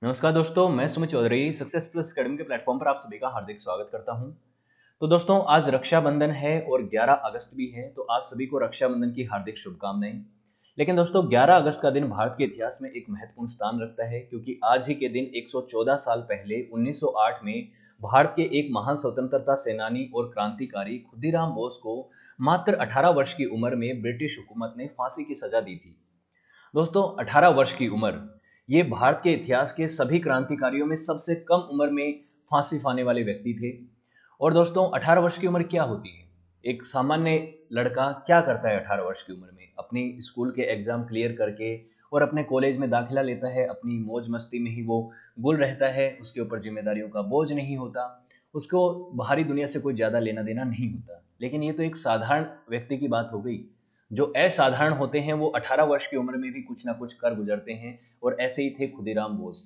नमस्कार दोस्तों, मैं Sumit Chaudhary success plus academy के प्लेटफॉर्म पर आप सभी का हार्दिक स्वागत करता हूं। तो दोस्तों, आज रक्षाबंधन है और 11 अगस्त भी है, तो आप सभी को रक्षाबंधन की हार्दिक शुभकामनाएं। लेकिन दोस्तों, 11 अगस्त का दिन भारत के इतिहास में एक महत्वपूर्ण स्थान रखता है, क्योंकि आज ही के दिन 114 साल पहले 1908 में भारत के एक महान स्वतंत्रता सेनानी और क्रांतिकारी खुदीराम बोस को मात्र 18 वर्ष की उम्र में ब्रिटिश हुकूमत ने फांसी की सजा दी थी। दोस्तों, 18 वर्ष की उम्र, ये भारत के इतिहास के सभी क्रांतिकारियों में सबसे कम उम्र में फांसी पाने वाले व्यक्ति थे। और दोस्तों, 18 वर्ष की उम्र क्या होती है? एक सामान्य लड़का क्या करता है 18 वर्ष की उम्र में? अपनी स्कूल के एग्जाम क्लियर करके और अपने कॉलेज में दाखिला लेता है, अपनी मौज मस्ती में ही वो गुल रहता है, उसके ऊपर जिम्मेदारियों का बोझ नहीं होता, उसको बाहरी दुनिया से कोई ज़्यादा लेना देना नहीं होता। लेकिन ये तो एक साधारण व्यक्ति की बात हो गई। जो असाधारण होते हैं वो 18 वर्ष की उम्र में भी कुछ ना कुछ कर गुजरते हैं, और ऐसे ही थे खुदीराम बोस।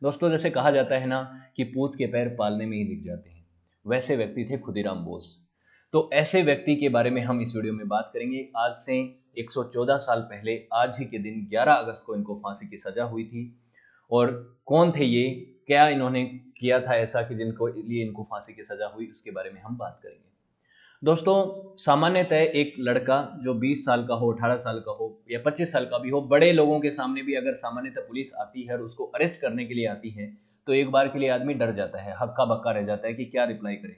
दोस्तों, जैसे कहा जाता है ना कि पूत के पैर पालने में ही दिख जाते हैं, वैसे व्यक्ति थे खुदीराम बोस। तो ऐसे व्यक्ति के बारे में हम इस वीडियो में बात करेंगे। आज से 114 साल पहले आज ही के दिन 11 अगस्त को इनको फांसी की सजा हुई थी। और कौन थे ये, क्या इन्होंने किया था ऐसा कि जिनको लिए इनको फांसी की सजा हुई, उसके बारे में हम बात करेंगे। दोस्तों, सामान्यतः एक लड़का जो 20 साल का हो, 18 साल का हो या 25 साल का भी हो, बड़े लोगों के सामने भी अगर सामान्यतः पुलिस आती है और उसको अरेस्ट करने के लिए आती है, तो एक बार के लिए आदमी डर जाता है, हक्का बक्का रह जाता है कि क्या रिप्लाई करे।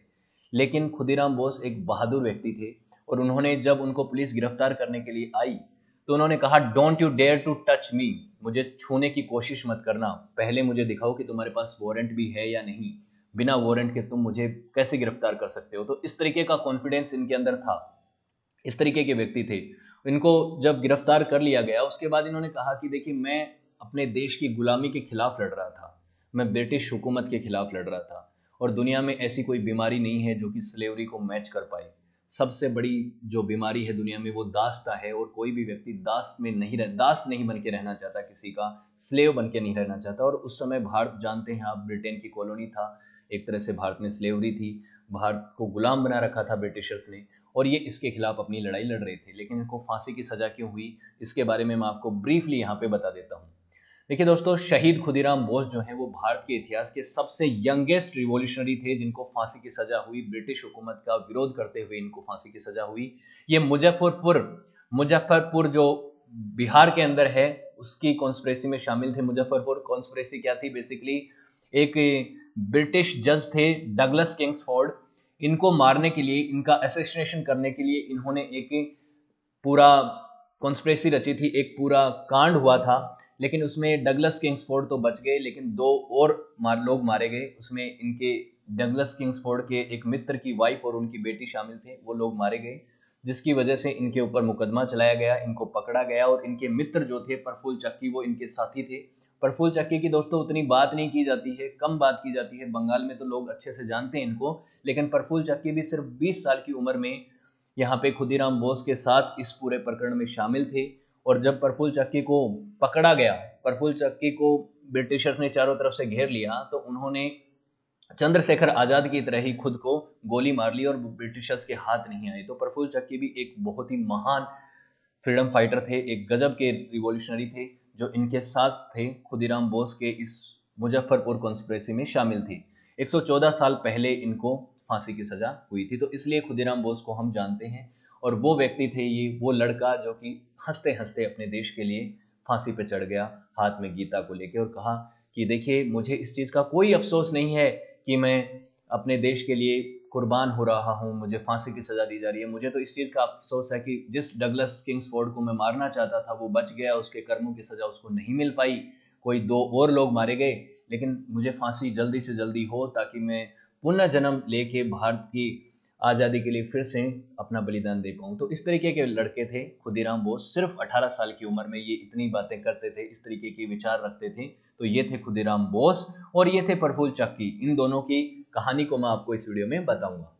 लेकिन खुदीराम बोस एक बहादुर व्यक्ति थे, और उन्होंने जब उनको पुलिस गिरफ्तार करने के लिए आई, तो उन्होंने कहा, don't you dare to touch me, मुझे छूने की कोशिश मत करना, पहले मुझे दिखाओ कि तुम्हारे पास वारंट भी है या नहीं। बिना वारंट के तुम मुझे कैसे गिरफ्तार कर सकते हो? तो इस तरीके का कॉन्फिडेंस इनके अंदर था, इस तरीके के व्यक्ति थे। इनको जब गिरफ्तार कर लिया गया, उसके बाद इन्होंने कहा कि देखिए, मैं अपने देश की गुलामी के खिलाफ लड़ रहा था, मैं ब्रिटिश हुकूमत के खिलाफ लड़ रहा था, और दुनिया में ऐसी कोई बीमारी नहीं है जो कि स्लेवरी को मैच कर पाए। सबसे बड़ी जो बीमारी है दुनिया में वो दासता है, और कोई भी व्यक्ति दास नहीं बन के रहना चाहता, किसी का स्लेव बन के नहीं रहना चाहता। और उस समय भारत, जानते हैं आप, ब्रिटेन की कॉलोनी था, एक तरह से भारत में स्लेवरी थी, भारत को गुलाम बना रखा था ब्रिटिशर्स ने, और ये इसके खिलाफ अपनी लड़ाई लड़ रहे थे। लेकिन इनको फांसी की सजा क्यों हुई, इसके बारे में मैं आपको ब्रीफली यहाँ पे बता देता हूँ। देखिए दोस्तों, शहीद खुदीराम बोस जो हैं वो भारत के इतिहास के सबसे यंगेस्ट रिवॉल्यूशनरी थे जिनको फांसी की सजा हुई। ब्रिटिश हुकूमत का विरोध करते हुए इनको फांसी की सजा हुई। ये मुजफ्फरपुर जो बिहार के अंदर है, उसकी कॉन्स्पिरेसी में शामिल थे। मुजफ्फरपुर कॉन्स्पिरेसी क्या थी? बेसिकली एक ब्रिटिश जज थे डगलस किंग्सफोर्ड, इनको मारने के लिए, इनका असैसिनेशन करने के लिए इन्होंने एक पूरा कॉन्स्पिरेसी रची थी, एक पूरा कांड हुआ था। लेकिन उसमें डगलस किंग्सफोर्ड तो बच गए, लेकिन दो और लोग मारे गए उसमें। इनके डगलस किंग्सफोर्ड के एक मित्र की वाइफ और उनकी बेटी शामिल थे, वो लोग मारे गए, जिसकी वजह से इनके ऊपर मुकदमा चलाया गया, इनको पकड़ा गया। और इनके मित्र जो थे प्रफुल्ल चक्की, वो इनके साथी थे। प्रफुल्ल चक्की की दोस्तों उतनी बात नहीं की जाती है, कम बात की जाती है, बंगाल में तो लोग अच्छे से जानते हैं इनको। लेकिन प्रफुल्ल चक्की भी सिर्फ 20 साल की उम्र में यहाँ पे खुदीराम बोस के साथ इस पूरे प्रकरण में शामिल थे। और जब प्रफुल्ल चक्की को पकड़ा गया, प्रफुल्ल चक्की को ब्रिटिशर्स ने चारों तरफ से घेर लिया, तो उन्होंने चंद्रशेखर आजाद की तरह ही खुद को गोली मार ली और ब्रिटिशर्स के हाथ नहीं आए। तो प्रफुल्ल चक्की भी एक बहुत ही महान फ्रीडम फाइटर थे, एक गजब के रिवॉल्यूशनरी थे, जो इनके साथ थे, खुदीराम बोस के इस मुजफ्फरपुर कॉन्स्पिरेसी में शामिल थे। 114 साल पहले इनको फांसी की सजा हुई थी, तो इसलिए खुदीराम बोस को हम जानते हैं। और वो व्यक्ति थे ये, वो लड़का जो कि हंसते हंसते अपने देश के लिए फांसी पे चढ़ गया, हाथ में गीता को लेके, और कहा कि देखिए, मुझे इस चीज़ का कोई अफसोस नहीं है कि मैं अपने देश के लिए कुर्बान हो रहा हूँ, मुझे फांसी की सज़ा दी जा रही है। मुझे तो इस चीज़ का अफसोस है कि जिस डगलस किंग्सफोर्ड को मैं मारना चाहता था वो बच गया, उसके कर्मों की सज़ा उसको नहीं मिल पाई, कोई दो और लोग मारे गए। लेकिन मुझे फांसी जल्दी से जल्दी हो, ताकि मैं पुनः जन्म लेके भारत की आज़ादी के लिए फिर से अपना बलिदान दे पाऊँ। तो इस तरीके के लड़के थे खुदीराम बोस। सिर्फ 18 साल की उम्र में ये इतनी बातें करते थे, इस तरीके के विचार रखते थे। तो ये थे खुदीराम बोस, और ये थे प्रफुल्ल चक्की। इन दोनों की कहानी को मैं आपको इस वीडियो में बताऊंगा।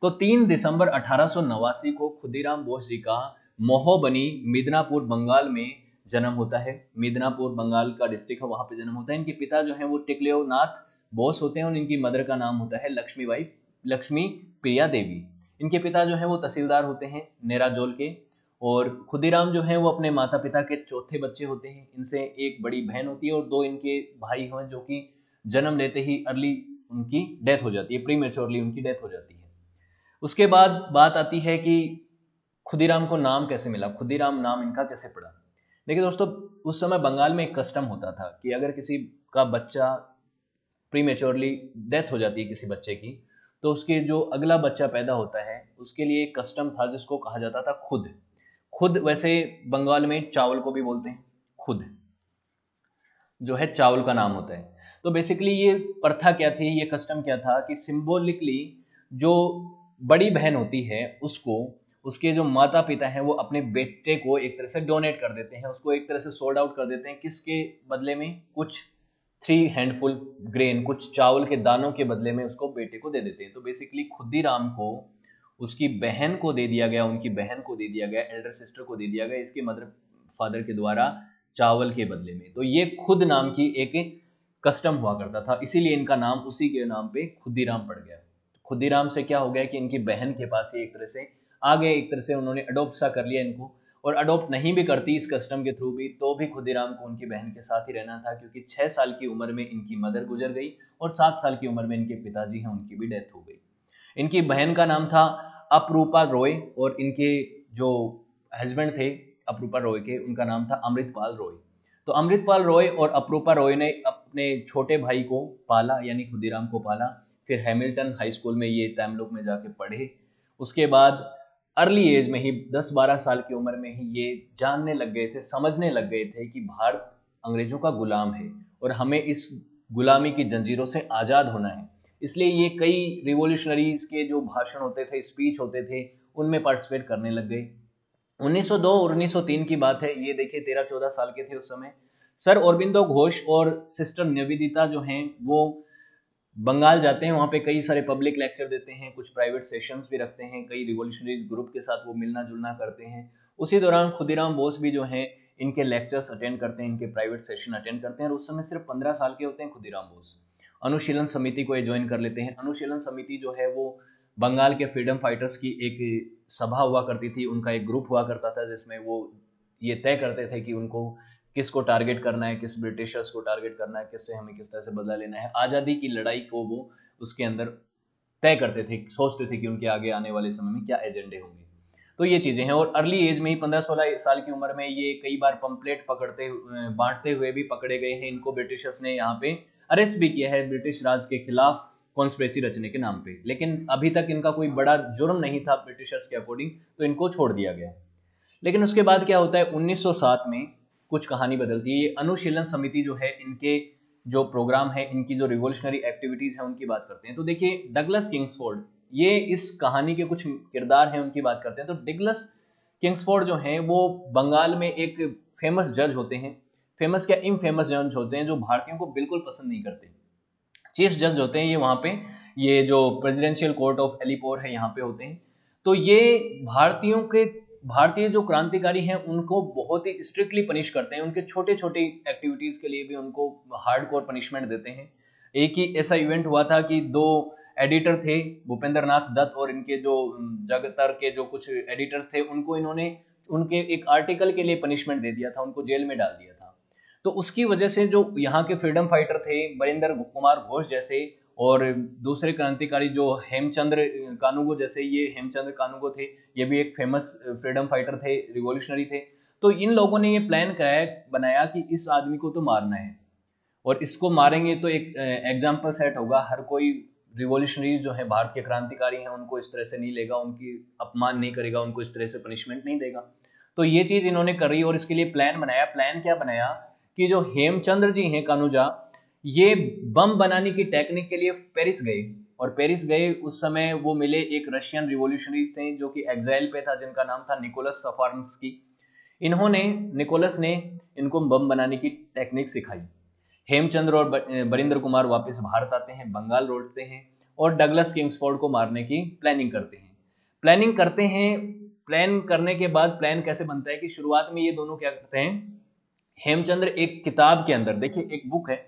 तो 3 दिसंबर 1889 को खुदीराम बोस जी का महोबनी, मिदनापुर, बंगाल में जन्म होता है। मिदनापुर बंगाल का डिस्ट्रिक्ट है, वहां पे जन्म होता है। इनके पिता जो हैं वो टिकलेवनाथ बोस होते हैं, और इनकी मदर का नाम होता है लक्ष्मी प्रिया देवी। इनके पिता जो हैं वो तहसीलदार होते हैं नेराजोल के। और खुदीराम जो है वो अपने माता पिता के चौथे बच्चे होते हैं। इनसे एक बड़ी बहन होती है और दो इनके भाई हैं जो कि जन्म लेते ही अर्ली उनकी डेथ हो जाती है, प्रीमेच्योरली उनकी डेथ हो जाती है। उसके बाद बात आती है कि खुदीराम को नाम कैसे मिला, खुदीराम नाम इनका कैसे पड़ा। देखिए दोस्तों, उस समय बंगाल में एक कस्टम होता था कि अगर किसी का बच्चा प्रीमेच्योरली डेथ हो जाती है किसी बच्चे की, तो उसके जो अगला बच्चा पैदा होता है उसके लिए एक कस्टम था जिसको कहा जाता था खुद। खुद वैसे बंगाल में चावल को भी बोलते हैं, खुद जो है चावल का नाम होता है। तो बेसिकली ये प्रथा क्या थी, ये कस्टम क्या था कि सिंबॉलिकली जो बड़ी बहन होती है उसको, उसके जो माता पिता हैं वो अपने बेटे को एक तरह से डोनेट कर देते हैं, उसको एक तरह से सोल्ड आउट कर देते हैं। किसके बदले में? कुछ 3 हैंडफुल ग्रेन, कुछ चावल के दानों के बदले में उसको बेटे को दे देते हैं। तो बेसिकली खुदीराम को उसकी बहन को दे दिया गया, उनकी बहन को दे दिया गया, एल्डर सिस्टर को दे दिया गया इसके मदर फादर के द्वारा चावल के बदले में। तो ये खुद नाम की एक कस्टम हुआ करता था, इसीलिए इनका नाम उसी के नाम पे खुदीराम पड़ गया। खुदीराम से क्या हो गया कि इनकी बहन के पास ही एक तरह से आ गए, एक तरह से उन्होंने अडोप्ट सा कर लिया इनको। और अडोप्ट नहीं भी करती इस कस्टम के थ्रू भी, तो भी खुदीराम को उनकी बहन के साथ ही रहना था, क्योंकि 6 साल की उम्र में इनकी मदर गुजर गई और 7 साल की उम्र में इनके पिताजी हैं उनकी भी डेथ हो गई। इनकी बहन का नाम था अपरूपा रॉय और इनके जो हस्बैंड थे अपरूपा रॉय के, उनका नाम था अमृतपाल रॉय। तो अमृतपाल रॉय और अपरूपा रॉय ने अपने छोटे भाई को पाला, यानी खुदीराम को पाला। फिर हैमिल्टन हाई स्कूल में ये तैमलुक में जाके पढ़े। उसके बाद अर्ली एज में ही 10-12 साल की उम्र में ही ये जानने लग गए थे, समझने लग गए थे कि भारत अंग्रेजों का गुलाम है और हमें इस गुलामी की जंजीरों से आज़ाद होना है। इसलिए ये कई रिवॉल्यूशनरीज के जो भाषण होते थे, स्पीच होते थे, उनमें पार्टिसिपेट करने लग गए। 1902 और 1903 की बात है, ये देखिए 13-14 साल के थे उस समय। सर औरबिंदो घोष और सिस्टर निवेदिता जो हैं वो बंगाल जाते हैं, वहाँ पे कई सारे पब्लिक लेक्चर देते हैं, कुछ प्राइवेट सेशंस भी रखते हैं, कई रिवॉल्यूशनरीज ग्रुप के साथ वो मिलना जुलना करते हैं। उसी दौरान खुदीराम बोस भी जो हैं इनके लेक्चर्स अटेंड करते हैं, इनके प्राइवेट सेशन अटेंड करते हैं। और उस समय सिर्फ 15 साल के होते हैं खुदीराम बोस। अनुशीलन समिति को ज्वाइन कर लेते हैं। अनुशीलन समिति जो है वो बंगाल के फ्रीडम फाइटर्स की एक सभा हुआ करती थी, उनका एक ग्रुप हुआ करता था जिसमें वो ये तय करते थे कि उनको किसको टारगेट करना है, किस ब्रिटिशर्स को टारगेट करना है, किससे हमें किस तरह से बदला लेना है। आज़ादी की लड़ाई को वो उसके अंदर तय करते थे, सोचते थे कि उनके आगे आने वाले समय में क्या एजेंडे होंगे। तो ये चीज़ें हैं। और अर्ली एज में ही 15-16 साल की उम्र में ये कई बार पंपलेट बांटते हुए भी पकड़े गए हैं। इनको ब्रिटिशर्स ने यहाँ पे अरेस्ट भी किया है ब्रिटिश राज के खिलाफ कॉन्स्पिरेसी रचने के नाम पे, लेकिन अभी तक इनका कोई बड़ा जुर्म नहीं था ब्रिटिशर्स के अकॉर्डिंग, तो इनको छोड़ दिया गया। लेकिन उसके बाद क्या होता है, 1907 में कुछ कहानी बदलती है। ये अनुशीलन समिति जो है, इनके जो प्रोग्राम है, इनकी जो रिवॉल्यूशनरी एक्टिविटीज है उनकी बात करते हैं। तो देखिए डगलस किंग्सफोर्ड, ये इस कहानी के कुछ किरदार हैं उनकी बात करते हैं। तो डगलस किंग्सफोर्ड जो हैं वो बंगाल में एक फेमस जज होते हैं। फेमस क्या, इनफेमस जज होते हैं, जो भारतीयों को बिल्कुल पसंद नहीं करते। चीफ जज होते हैं ये वहाँ पे, ये जो प्रेसिडेंशियल कोर्ट ऑफ एलिपोर है यहाँ पे होते हैं। तो ये भारतीय जो क्रांतिकारी हैं उनको बहुत ही स्ट्रिक्टली पनिश करते हैं, उनके छोटे छोटे एक्टिविटीज के लिए भी उनको हार्डकोर पनिशमेंट देते हैं। एक ही ऐसा इवेंट हुआ था कि दो एडिटर थे, भूपेंद्र नाथ दत्त और इनके जो जगतर के जो कुछ एडिटर्स थे, उनको इन्होंने उनके एक आर्टिकल के लिए पनिशमेंट दे दिया था, उनको जेल में डाल दिया था। तो उसकी वजह से जो यहाँ के फ्रीडम फाइटर थे, बरिंदर कुमार घोष जैसे, और दूसरे क्रांतिकारी जो हेमचंद्र कानूगो जैसे, ये हेमचंद्र कानूगो थे, ये भी एक फेमस फ्रीडम फाइटर थे, रिवॉल्यूशनरी थे। तो इन लोगों ने ये प्लान बनाया कि इस आदमी को तो मारना है, और इसको मारेंगे तो एक एग्जाम्पल सेट होगा, हर कोई रिवॉल्यूशनरीज जो है भारत के क्रांतिकारी हैं उनको इस तरह से नहीं लेगा, उनकी अपमान नहीं करेगा, उनको इस तरह से पनिशमेंट नहीं देगा। तो ये चीज इन्होंने करी और इसके लिए प्लान बनाया। प्लान क्या बनाया कि जो हेमचंद्र जी हैं कानूजा, ये बम बनाने की टेक्निक के लिए पेरिस गए, और पेरिस गए उस समय वो मिले एक रशियन रिवॉल्यूशनरीज थे जो कि एग्जाइल पे था, जिनका नाम था निकोलस सफार्मस्की। निकोलस ने इनको बम बनाने की टेक्निक सिखाई। हेमचंद्र और बरिंदर कुमार वापस भारत आते हैं, बंगाल लौटते हैं और डगलस किंग्सफोर्ड को मारने की प्लानिंग करते हैं। प्लान करने के बाद प्लान कैसे बनता है कि शुरुआत में ये दोनों क्या करते हैं, हेमचंद्र एक किताब के अंदर, देखिए एक बुक है,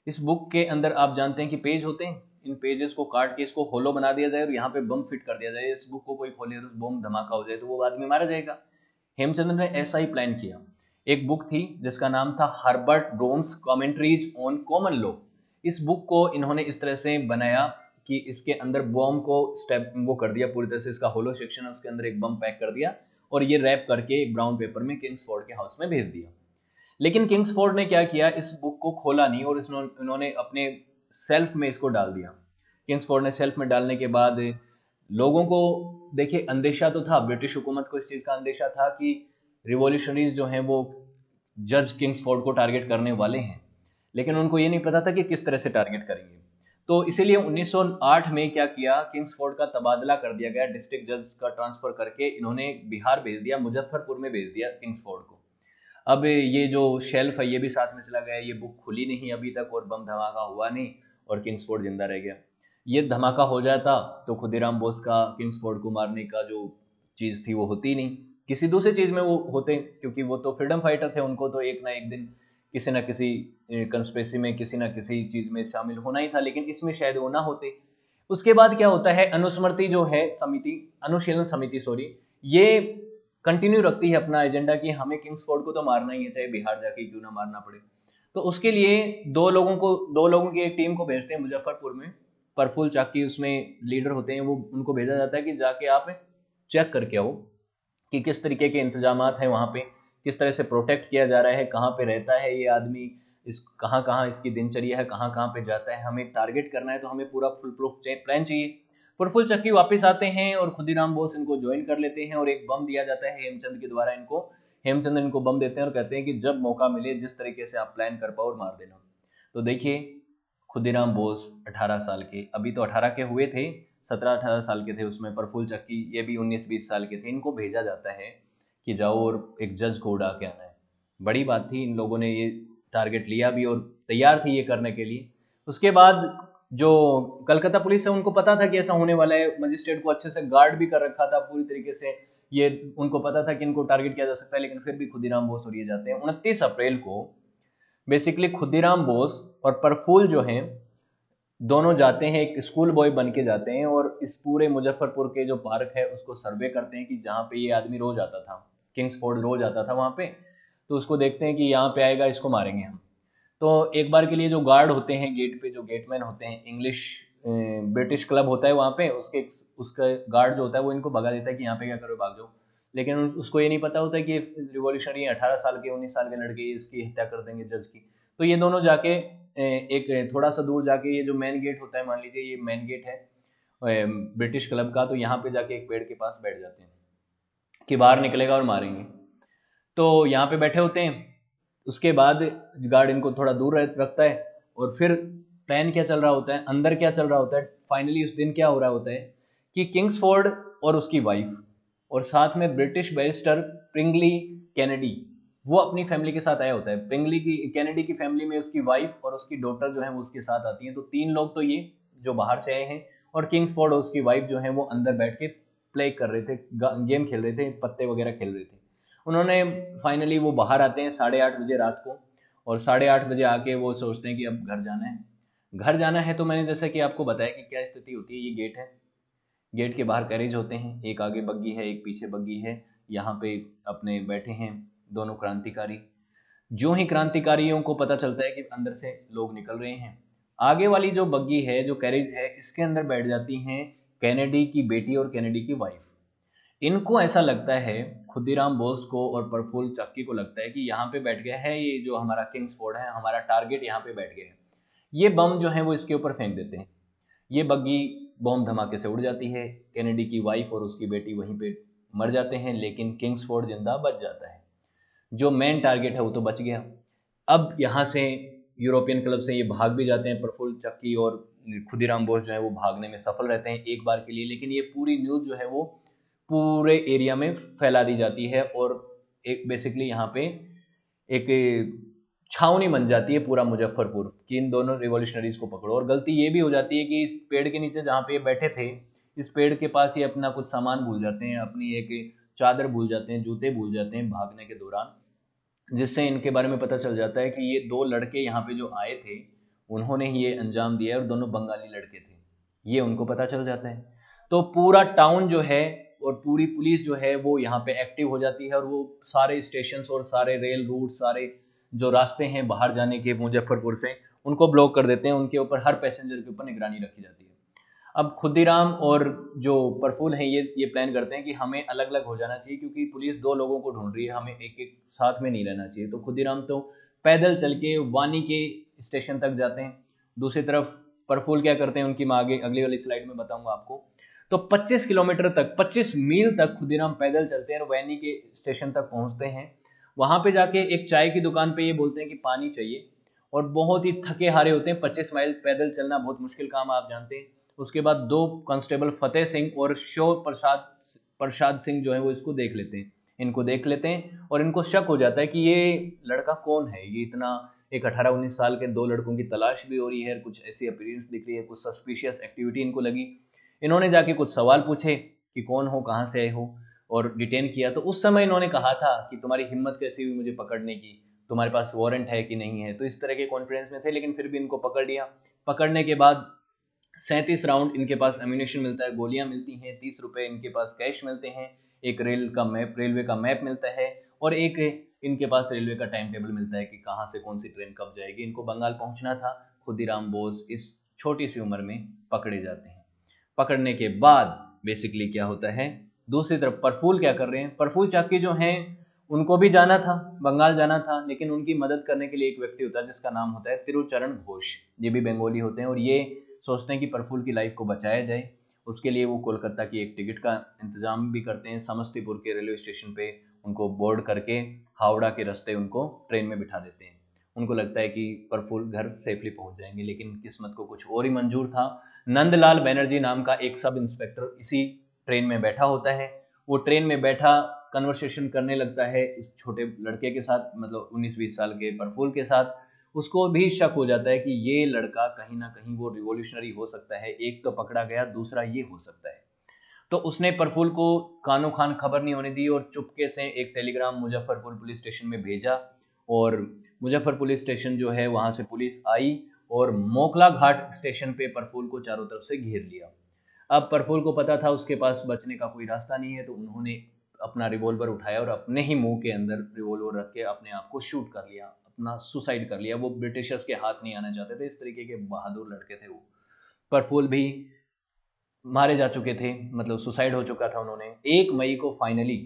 इस बुक के अंदर आप जानते हैं कि पेज होते हैं, इन पेजेस को काट के इसको होलो बना दिया जाए और यहाँ पे बम फिट कर दिया जाए। इस बुक को कोई खोले और उस बम धमाका हो जाए तो वो आदमी मारा जाएगा। हेमचंद्र ने ऐसा ही प्लान किया। एक बुक थी जिसका नाम था Herbert bronze commentaries on common law. इस बुक को इन्होंने इस तरह से बनाया कि इसके अंदर बॉम्ब को स्टेप वो कर दिया पूरी तरह से, इसका होलो सेक्शन है उसके अंदर एक बम पैक कर दिया और ये रैप करके एक ब्राउन पेपर में किंग्सफोर्ड के हाउस में भेज दिया। लेकिन किंग्सफोर्ड ने क्या किया, इस बुक को खोला नहीं और इन्होंने अपने सेल्फ में इसको डाल दिया। किंग्सफोर्ड ने सेल्फ में डालने के बाद लोगों को देखिए अंदेशा तो था, ब्रिटिश हुकूमत को इस चीज़ का अंदेशा था कि रिवॉल्यूशनरीज जो हैं वो जज किंग्सफोर्ड को टारगेट करने वाले हैं, लेकिन उनको ये नहीं पता था कि किस तरह से टारगेट करेंगे। तो इसीलिए 1908 में क्या किया, किंग्सफोर्ड का तबादला कर दिया गया, डिस्ट्रिक्ट जज का ट्रांसफर करके इन्होंने बिहार भेज दिया, मुजफ्फरपुर में भेज दिया किंग्सफोर्ड को। अब ये जो शेल्फ है ये भी साथ में चला गया, ये बुक खुली नहीं अभी तक और बम धमाका हुआ नहीं और किंग्सफोर्ड जिंदा रह गया। ये धमाका हो जाता तो खुदीराम बोस का किंग्सफोर्ड को मारने का जो चीज़ थी वो होती नहीं, किसी दूसरी चीज़ में वो होते, क्योंकि वो तो फ्रीडम फाइटर थे, उनको तो एक ना एक दिन किसी ना किसी कंस्पिरेसी में किसी ना किसी चीज़ में शामिल होना ही था, लेकिन इसमें शायद वो ना होते। उसके बाद क्या होता है, अनुस्मृति जो है समिति, अनुशीलन समिति सॉरी, ये कंटिन्यू रखती है अपना एजेंडा कि हमें किंग्सफोर्ड को तो मारना ही है, चाहे बिहार जाके क्यों ना मारना पड़े। तो उसके लिए दो लोगों की एक टीम को भेजते हैं मुजफ्फरपुर में, प्रफुल्ल चाकी उसमें लीडर होते हैं, वो उनको भेजा जाता है कि जाके आप चेक करके आओ कि किस तरीके के इंतजामात हैं वहाँ पे, किस तरह से प्रोटेक्ट किया जा रहा है, कहाँ पे रहता है ये आदमी, इस कहाँ कहाँ इसकी दिनचर्या है, कहाँ कहाँ पे जाता है, हमें टारगेट करना है तो हमें पूरा फुल प्रूफ प्लान चाहिए। प्रफुल्ल चक्की वापस आते हैं और खुदीराम बोस इनको ज्वाइन कर लेते हैं और एक बम दिया जाता है हेमचंद के द्वारा इनको। हेमचंद इनको बम देते हैं और कहते हैं कि जब मौका मिले जिस तरीके से आप प्लान कर पाओ और मार देना। तो देखिए खुदीराम बोस 18 साल के, अभी तो 18 के हुए थे, 17-18 साल के थे उसमें, प्रफुल्ल चक्की ये भी 19-20 साल के थे, इनको भेजा जाता है कि जाओ और एक जज को उड़ा के आना है। बड़ी बात थी, इन लोगों ने ये टारगेट लिया भी और तैयार थी ये करने के लिए। उसके बाद जो कलकत्ता पुलिस है उनको पता था कि ऐसा होने वाला है, मजिस्ट्रेट को अच्छे से गार्ड भी कर रखा था पूरी तरीके से, ये उनको पता था कि इनको टारगेट किया जा सकता है, लेकिन फिर भी खुदीराम बोस और ये जाते हैं। 29 अप्रैल को बेसिकली खुदीराम बोस और प्रफुल्ल जो हैं दोनों जाते हैं, एक स्कूल बॉय बन के जाते हैं और इस पूरे मुजफ्फरपुर के जो पार्क है उसको सर्वे करते हैं कि जहाँ पे ये आदमी रोज आता था, किंग्सफोर्ड रोज आता था वहाँ पे, तो उसको देखते हैं कि यहाँ पे आएगा इसको मारेंगे हम। तो एक बार के लिए जो गार्ड होते हैं गेट पे, जो गेटमैन होते हैं, इंग्लिश ब्रिटिश क्लब होता है वहाँ पे, उसका गार्ड जो होता है वो इनको भगा देता है कि यहाँ पे क्या करो, भाग जाओ। लेकिन उसको ये नहीं पता होता है कि रिवॉल्यूशनरी 18 साल के 19 साल के लड़के इसकी हत्या कर देंगे जज की। तो ये दोनों जाके एक थोड़ा सा दूर जाके, ये जो मेन गेट होता है, मान लीजिए ये मेन गेट है ब्रिटिश क्लब का, तो यहाँ पे जाके एक पेड़ के पास बैठ जाते हैं कि बाहर निकलेगा और मारेंगे। तो यहाँ पे बैठे होते हैं, उसके बाद गार्ड इनको थोड़ा दूर रखता है और फिर प्लान क्या चल रहा होता है, अंदर क्या चल रहा होता है, फाइनली उस दिन क्या हो रहा होता है कि किंग्सफोर्ड और उसकी वाइफ और साथ में ब्रिटिश बैरिस्टर प्रिंगली कैनेडी, वो अपनी फैमिली के साथ आया होता है। कैनेडी की फैमिली में उसकी वाइफ और उसकी डॉटर जो है वो उसके साथ आती हैं, तो 3 लोग तो ये जो बाहर से आए हैं, और किंग्सफोर्ड और उसकी वाइफ जो है वो अंदर बैठ के प्ले कर रहे थे, गेम खेल रहे थे, पत्ते वगैरह खेल रहे थे। उन्होंने फाइनली वो बाहर आते हैं 8:30 बजे रात को, और 8:30 बजे आके वो सोचते हैं कि अब घर जाना है। घर जाना है तो मैंने जैसा कि आपको बताया कि क्या स्थिति होती है, ये गेट है, गेट के बाहर कैरेज होते हैं, एक आगे बग्गी है एक पीछे बग्गी है, यहाँ पे अपने बैठे हैं दोनों क्रांतिकारी। जो ही क्रांतिकारियों को पता चलता है कि अंदर से लोग निकल रहे हैं, आगे वाली जो बग्गी है, जो कैरेज है, इसके अंदर बैठ जाती हैं कैनेडी की बेटी और कैनेडी की वाइफ। इनको ऐसा लगता है, खुदीराम बोस को और प्रफुल्ल चक्की को लगता है कि यहाँ पे बैठ गया है ये जो हमारा किंग्सफोर्ड है, हमारा टारगेट यहाँ पे बैठ गया है। ये बम जो है वो इसके ऊपर फेंक देते हैं, ये बग्गी बम धमाके से उड़ जाती है, कैनेडी की वाइफ और उसकी बेटी वहीं पे मर जाते हैं, लेकिन किंग्सफोर्ड जिंदा बच जाता है। जो मेन टारगेट है वो तो बच गया। अब यहाँ से यूरोपियन क्लब से ये भाग भी जाते हैं, प्रफुल्ल चक्की और खुदीराम बोस जो है वो भागने में सफल रहते हैं एक बार के लिए, लेकिन ये पूरी न्यूज़ जो है वो पूरे एरिया में फैला दी जाती है और एक बेसिकली यहाँ पे एक छावनी बन जाती है पूरा मुजफ्फरपुर कि इन दोनों रिवॉल्यूशनरीज को पकड़ो। और गलती ये भी हो जाती है कि इस पेड़ के नीचे जहाँ पे ये बैठे थे, इस पेड़ के पास ये अपना कुछ सामान भूल जाते हैं, अपनी एक चादर भूल जाते हैं, जूते भूल जाते हैं भागने के दौरान, जिससे इनके बारे में पता चल जाता है कि ये 2 लड़के यहाँ पे जो आए थे उन्होंने ही ये अंजाम दिया है और दोनों बंगाली लड़के थे, ये उनको पता चल जाता है। तो पूरा टाउन जो है और पूरी पुलिस जो है वो यहाँ पे एक्टिव हो जाती है और वो सारे स्टेशन और सारे रेल रूट, सारे जो रास्ते हैं बाहर जाने के मुजफ्फरपुर से, उनको ब्लॉक कर देते हैं। उनके ऊपर, हर पैसेंजर के ऊपर निगरानी रखी जाती है। अब खुदीराम और जो प्रफुल्ल हैं ये प्लान करते हैं कि हमें अलग अलग हो जाना चाहिए, क्योंकि पुलिस दो लोगों को ढूंढ रही है, हमें एक एक साथ में नहीं रहना चाहिए। तो खुदीराम तो पैदल चल के वानी के स्टेशन तक जाते हैं। दूसरी तरफ प्रफुल्ल क्या करते हैं, उनकी मैं आगे अगली वाली स्लाइड में बताऊंगा आपको। तो 25 किलोमीटर तक, 25 मील तक खुदीराम पैदल चलते हैं और वैनी के स्टेशन तक पहुंचते हैं। वहां पे जाके एक चाय की दुकान पे ये बोलते हैं कि पानी चाहिए, और बहुत ही थके हारे होते हैं। 25 माइल पैदल चलना बहुत मुश्किल काम, आप जानते हैं। उसके बाद दो कांस्टेबल फतेह सिंह और शो प्रसाद सिंह जो है वो इसको देख लेते हैं, इनको देख लेते हैं और इनको शक हो जाता है कि ये लड़का कौन है। ये इतना, एक 18-19 साल के दो लड़कों की तलाश भी हो रही है, कुछ ऐसी अपीयरेंस दिख रही है, कुछ सस्पिशियस एक्टिविटी इनको लगी। इन्होंने जाके कुछ सवाल पूछे कि कौन हो, कहाँ से आए हो, और डिटेन किया। तो उस समय इन्होंने कहा था कि तुम्हारी हिम्मत कैसी हुई मुझे पकड़ने की, तुम्हारे पास वारंट है कि नहीं है। तो इस तरह के कॉन्फिडेंस में थे, लेकिन फिर भी इनको पकड़ लिया। पकड़ने के बाद 37 राउंड इनके पास एम्यूनेशन मिलता है, गोलियां मिलती हैं, 30 रुपए इनके पास कैश मिलते हैं, एक रेलवे का मैप मिलता है, और एक इनके पास रेलवे का टाइम टेबल मिलता है कि कहाँ से कौन सी ट्रेन कब जाएगी। इनको बंगाल पहुंचना था। खुदीराम बोस इस छोटी सी उम्र में पकड़े जाते हैं। पकड़ने के बाद बेसिकली क्या होता है, दूसरी तरफ प्रफुल्ल क्या कर रहे हैं, प्रफुल्ल चाकी जो हैं उनको भी जाना था, बंगाल जाना था, लेकिन उनकी मदद करने के लिए एक व्यक्ति होता है जिसका नाम होता है तिरुचरण घोष। ये भी बंगाली होते हैं और ये सोचते हैं कि प्रफुल्ल की लाइफ को बचाया जाए। उसके लिए वो कोलकाता की एक टिकट का इंतजाम भी करते हैं। समस्तीपुर के रेलवे स्टेशन पे उनको बोर्ड करके हावड़ा के रास्ते उनको ट्रेन में बिठा देते हैं। उनको लगता है कि प्रफुल्ल घर सेफली पहुंच जाएंगे, लेकिन किस्मत को कुछ और ही मंजूर था। नंदलाल बनर्जी नाम का एक सब इंस्पेक्टर इसी ट्रेन में बैठा होता है। वो ट्रेन में बैठा कन्वर्सेशन करने लगता है इस छोटे लड़के के साथ, मतलब 19-20 साल के प्रफुल्ल के साथ। उसको भी शक हो जाता है कि ये लड़का कहीं ना कहीं वो रिवॉल्यूशनरी हो सकता है। एक तो पकड़ा गया, दूसरा ये हो सकता है। तो उसने प्रफुल्ल को कानो खान खबर नहीं होने दी और चुपके से एक टेलीग्राम मुजफ्फरपुर पुलिस स्टेशन में भेजा। और मुजफ्फर पुलिस स्टेशन जो है वहां से पुलिस आई और मोकला घाट स्टेशन पे प्रफुल्ल को चारों तरफ से घेर लिया। अब प्रफुल्ल को पता था उसके पास बचने का कोई रास्ता नहीं है, तो उन्होंने अपना रिवॉल्वर उठाया और अपने ही मुंह के अंदर रिवॉल्वर रख के अपने आप को शूट कर लिया, अपना सुसाइड कर लिया। वो ब्रिटिशर्स के हाथ नहीं आना चाहते थे, इस तरीके के बहादुर लड़के थे वो। प्रफुल्ल भी मारे जा चुके थे, मतलब सुसाइड हो चुका था उन्होंने। 1 मई को फाइनली,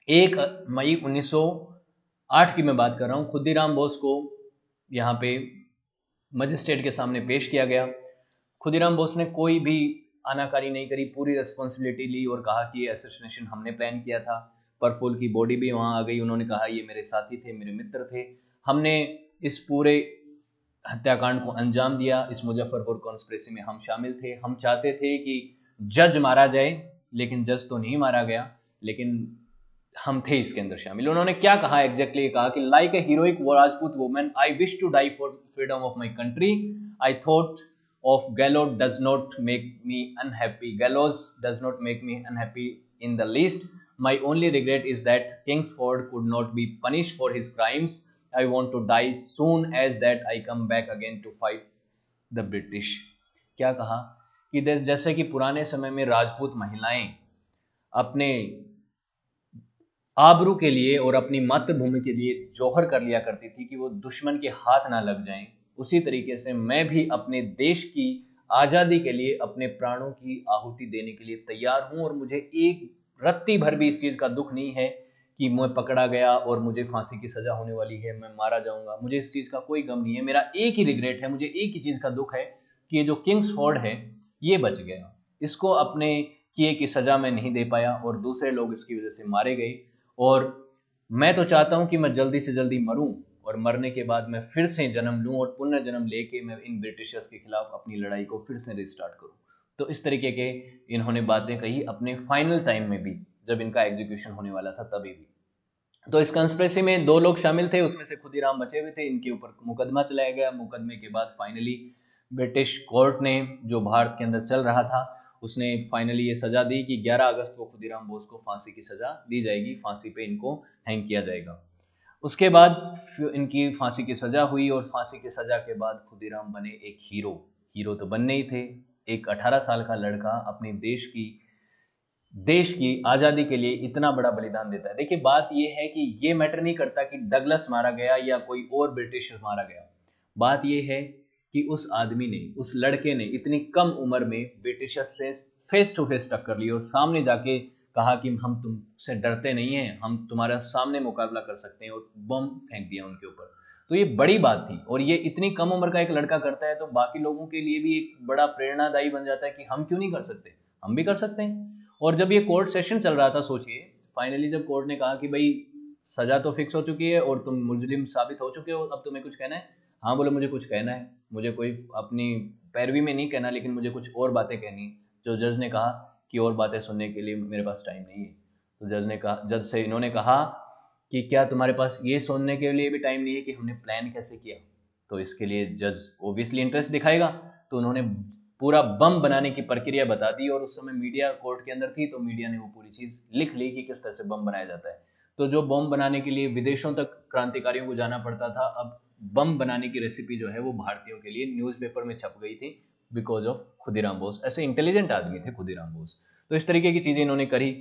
1 मई 1908 की मैं बात कर रहा हूँ, खुदीराम बोस को यहाँ पे मजिस्ट्रेट के सामने पेश किया गया। खुदीराम बोस ने कोई भी आनाकानी नहीं करी, पूरी रिस्पॉन्सिबिलिटी ली और कहा कि ये असैसिनेशन हमने प्लान किया था। प्रफुल्ल की बॉडी भी वहाँ आ गई। उन्होंने कहा ये मेरे साथी थे, मेरे मित्र थे, हमने इस पूरे हत्याकांड को अंजाम दिया, इस मुजफ्फरपुर कॉन्स्पिरेसी में हम शामिल थे। हम चाहते थे कि जज मारा जाए, लेकिन जज तो नहीं मारा गया, लेकिन हम थे इसके अंदर शामिल। उन्होंने क्या कहा एग्जैक्टली, कहा कि like a heroic Rajput woman I wish to die for freedom of my country. I thought of gallows does not make me unhappy. Gallows does not make me unhappy in the least. My only regret is that Kingsford could not be punished for his crimes. I want to die soon as that I come back again to fight the British. क्या कहा कि जैसे कि पुराने समय में राजपूत महिलाएं अपने आबरू के लिए और अपनी मातृभूमि के लिए जौहर कर लिया करती थी कि वो दुश्मन के हाथ ना लग जाएं, उसी तरीके से मैं भी अपने देश की आज़ादी के लिए अपने प्राणों की आहुति देने के लिए तैयार हूं। और मुझे एक रत्ती भर भी इस चीज़ का दुख नहीं है कि मैं पकड़ा गया और मुझे फांसी की सज़ा होने वाली है, मैं मारा जाऊंगा। मुझे इस चीज़ का कोई गम नहीं है। मेरा एक ही रिग्रेट है, मुझे एक ही चीज़ का दुख है कि ये जो किंग्सफोर्ड है ये बच गया, इसको अपने किए की सज़ा मैं नहीं दे पाया और दूसरे लोग इसकी वजह से मारे गए। और मैं तो चाहता हूं कि मैं जल्दी से जल्दी मरूं और मरने के बाद मैं फिर से जन्म लूं और पुनर्जन्म लेके मैं इन ब्रिटिशर्स के खिलाफ अपनी लड़ाई को फिर से रिस्टार्ट करूं। तो इस तरीके के इन्होंने बातें कही अपने फाइनल टाइम में भी, जब इनका एग्जीक्यूशन होने वाला था तभी भी। तो इस कंस्पिरेसी में 2 लोग शामिल थे, उसमें से खुदीराम बचे हुए थे। इनके ऊपर मुकदमा चलाया गया। मुकदमे के बाद फाइनली ब्रिटिश कोर्ट ने, जो भारत के अंदर चल रहा था, उसने फाइनली ये सजा दी कि 11 अगस्त को खुदीराम बोस को फांसी की सजा दी जाएगी, फांसी पे इनको हैंग किया जाएगा। उसके बाद इनकी फांसी की सजा हुई और फांसी की सजा के बाद खुदीराम बने एक हीरो। हीरो तो बनने ही थे, एक 18 साल का लड़का अपने देश की देश की आज़ादी के लिए इतना बड़ा बलिदान देता है। देखिए बात ये है कि ये मैटर नहीं करता कि डगलस मारा गया या कोई और ब्रिटिश मारा गया। बात ये है कि उस आदमी ने, उस लड़के ने इतनी कम उम्र में ब्रिटिशर्स से फेस टू फेस टक्कर ली और सामने जाके कहा कि हम तुमसे डरते नहीं हैं, हम तुम्हारा सामने मुकाबला कर सकते हैं, और बम फेंक दिया उनके ऊपर। तो ये बड़ी बात थी, और ये इतनी कम उम्र का एक लड़का करता है तो बाकी लोगों के लिए भी एक बड़ा प्रेरणादायी बन जाता है कि हम क्यों नहीं कर सकते, हम भी कर सकते हैं। और जब ये कोर्ट सेशन चल रहा था, सोचिए फाइनली जब कोर्ट ने कहा कि भाई सजा तो फिक्स हो चुकी है और तुम मुजरिम साबित हो चुके हो, अब तुम्हें कुछ कहना है। हाँ बोले, मुझे कुछ कहना है, मुझे कोई अपनी पैरवी में नहीं कहना, लेकिन मुझे कुछ और बातें कहनी है। जो जज ने कहा कि और बातें सुनने के लिए मेरे पास टाइम नहीं है। तो जज ने कहा, जज से इन्होंने कहा कि क्या तुम्हारे पास ये सुनने के लिए भी टाइम नहीं है कि हमने प्लान कैसे किया। तो इसके लिए जज ओब्वियसली इंटरेस्ट दिखाएगा। तो उन्होंने पूरा बम बनाने की प्रक्रिया बता दी, और उस समय मीडिया कोर्ट के अंदर थी, तो मीडिया ने वो पूरी चीज़ लिख ली कि किस तरह से बम बनाया जाता है। तो जो बम बनाने के लिए विदेशों तक क्रांतिकारियों को जाना पड़ता था, अब बम बनाने की रेसिपी जो है वो भारतीयों के लिए न्यूज़पेपर में छप गई थी, बिकॉज ऑफ खुदीराम बोस। ऐसे इंटेलिजेंट आदमी थे खुदीराम बोस। तो इस तरीके की चीज़ें इन्होंने करी।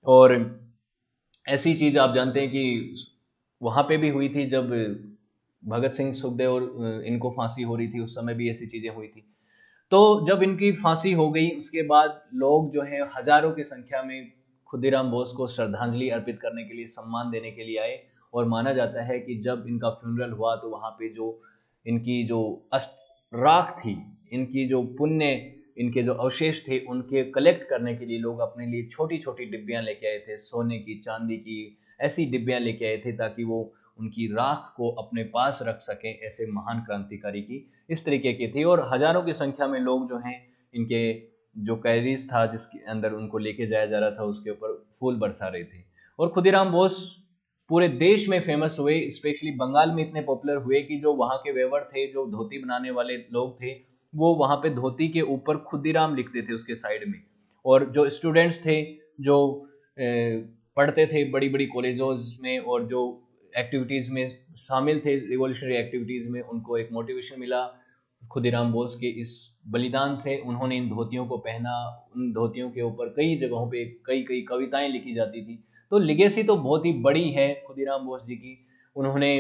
और ऐसी चीज़ आप जानते हैं कि वहाँ पे भी हुई थी जब भगत सिंह, सुखदेव और इनको फांसी हो रही थी, उस समय भी ऐसी चीज़ें हुई थी। तो जब इनकी फांसी हो गई, उसके बाद लोग जो है हजारों की संख्या में खुदीराम बोस को श्रद्धांजलि अर्पित करने के लिए, सम्मान देने के लिए आए। और माना जाता है कि जब इनका फ्यूनरल हुआ तो वहाँ पे जो इनकी जो अस्त राख थी, इनकी जो पुण्य, इनके जो अवशेष थे, उनके कलेक्ट करने के लिए लोग अपने लिए छोटी छोटी डिब्बियाँ लेके आए थे, सोने की, चांदी की, ऐसी डिब्बियाँ लेके आए थे ताकि वो उनकी राख को अपने पास रख सकें, ऐसे महान क्रांतिकारी की इस तरीके की थी। और हजारों की संख्या में लोग जो हैं, इनके जो कैरीज था जिसके अंदर उनको लेके जाया जा रहा था, उसके ऊपर फूल बरसा रहे थे। और खुदीराम बोस पूरे देश में फेमस हुए, स्पेशली बंगाल में इतने पॉपुलर हुए कि जो वहाँ के वेवर थे, जो धोती बनाने वाले लोग थे, वो वहाँ पे धोती के ऊपर खुदीराम लिखते थे उसके साइड में। और जो स्टूडेंट्स थे, जो पढ़ते थे बड़ी बड़ी कॉलेजों में और जो एक्टिविटीज़ में शामिल थे, रिवॉल्यूशनरी एक्टिविटीज़ में, उनको एक मोटिवेशन मिला खुदीराम बोस के इस बलिदान से। उन्होंने इन धोतियों को पहना, उन धोतियों के ऊपर कई जगहों पे कई कई कविताएं लिखी जाती थी। तो लिगेसी तो बहुत ही बड़ी है खुदीराम बोस जी की। उन्होंने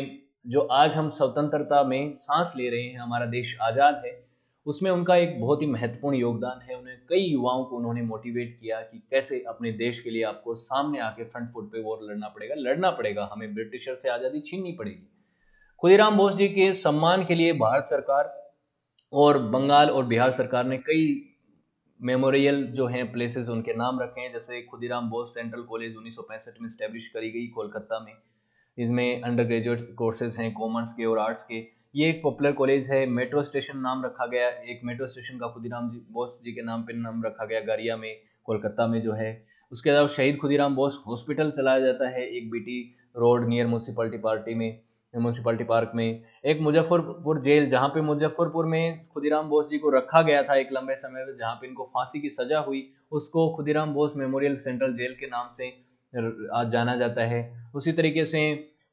जो आज हम स्वतंत्रता में सांस ले रहे हैं, हमारा देश आज़ाद है, उसमें उनका एक बहुत ही महत्वपूर्ण योगदान है। उन्हें कई युवाओं को उन्होंने मोटिवेट किया कि कैसे अपने देश के लिए आपको सामने आके फ्रंट फुट पे वॉर लड़ना पड़ेगा, हमें ब्रिटिशर से आज़ादी छीननी पड़ेगी। खुदीराम बोस जी के सम्मान के लिए भारत सरकार और बंगाल और बिहार सरकार ने कई मेमोरियल जो हैं प्लेसेस उनके नाम रखे हैं। जैसे खुदीराम बोस सेंट्रल कॉलेज 1965 में स्टैब्लिश करी गई कोलकाता में। इसमें अंडर ग्रेजुएट कोर्सेज हैं कॉमर्स के और आर्ट्स के। ये एक पॉपुलर कॉलेज है। मेट्रो स्टेशन नाम रखा गया, एक मेट्रो स्टेशन का खुदीराम जी बोस जी के नाम पे नाम रखा गया, गारिया में, कोलकाता में जो है। उसके अलावा शहीद खुदीराम बोस हॉस्पिटल चलाया जाता है एक BT road near municipality park में। एक मुजफ्फरपुर जेल, जहाँ पे मुजफ्फरपुर में खुदीराम बोस जी को रखा गया था एक लंबे समय में, जहाँ पे इनको फांसी की सजा हुई, उसको Khudiram Bose memorial central jail के नाम से आज जाना जाता है। उसी तरीके से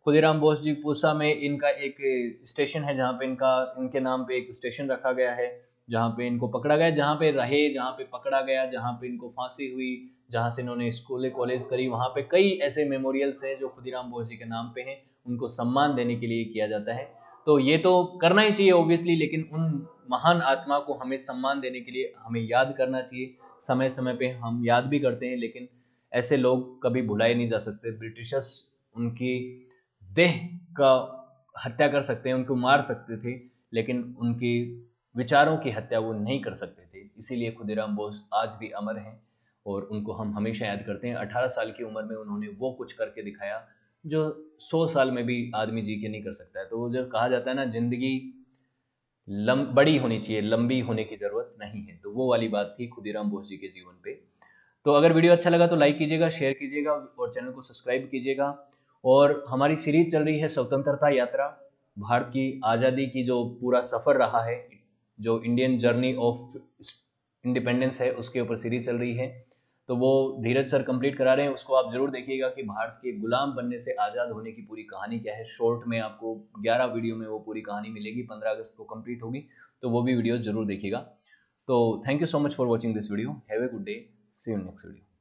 खुदीराम बोस जी पूसा में इनका एक स्टेशन है, जहाँ पे इनके नाम पे एक स्टेशन रखा गया है, जहाँ पे इनको पकड़ा गया, जहाँ पे रहे, जहाँ पे पकड़ा गया, जहाँ पे इनको फांसी हुई, जहाँ से इन्होंने स्कूल कॉलेज करी, वहाँ पे कई ऐसे मेमोरियल्स हैं जो खुदीराम बोस जी के नाम पे हैं। उनको सम्मान देने के लिए किया जाता है। तो ये तो करना ही चाहिए ओब्वियसली, लेकिन उन महान आत्मा को हमें सम्मान देने के लिए हमें याद करना चाहिए। समय समय पे हम याद भी करते हैं, लेकिन ऐसे लोग कभी भुलाए नहीं जा सकते। ब्रिटिशर्स उनकी देह का हत्या कर सकते हैं, उनको मार सकते थे, लेकिन उनकी विचारों की हत्या वो नहीं कर सकते थे। इसीलिए खुदीराम बोस आज भी अमर हैं और उनको हम हमेशा याद करते हैं। 18 साल की उम्र में उन्होंने वो कुछ करके दिखाया जो 100 साल में भी आदमी जी के नहीं कर सकता है। तो वो जब कहा जाता है ना, जिंदगी बड़ी होनी चाहिए, लंबी होने की ज़रूरत नहीं है, तो वो वाली बात थी खुदीराम बोस जी के जीवन पे। तो अगर वीडियो अच्छा लगा तो लाइक कीजिएगा, शेयर कीजिएगा और चैनल को सब्सक्राइब कीजिएगा। और हमारी सीरीज चल रही है स्वतंत्रता यात्रा, भारत की आज़ादी की जो पूरा सफ़र रहा है, जो इंडियन जर्नी ऑफ इंडिपेंडेंस है, उसके ऊपर सीरीज चल रही है। तो वो धीरज सर कंप्लीट करा रहे हैं, उसको आप ज़रूर देखिएगा कि भारत के गुलाम बनने से आज़ाद होने की पूरी कहानी क्या है। शॉर्ट में आपको 11 वीडियो में वो पूरी कहानी मिलेगी, 15 अगस्त को कंप्लीट होगी, तो वो भी वीडियोस ज़रूर देखिएगा। तो thank you so much for watching this video. Have a good day, see you next video.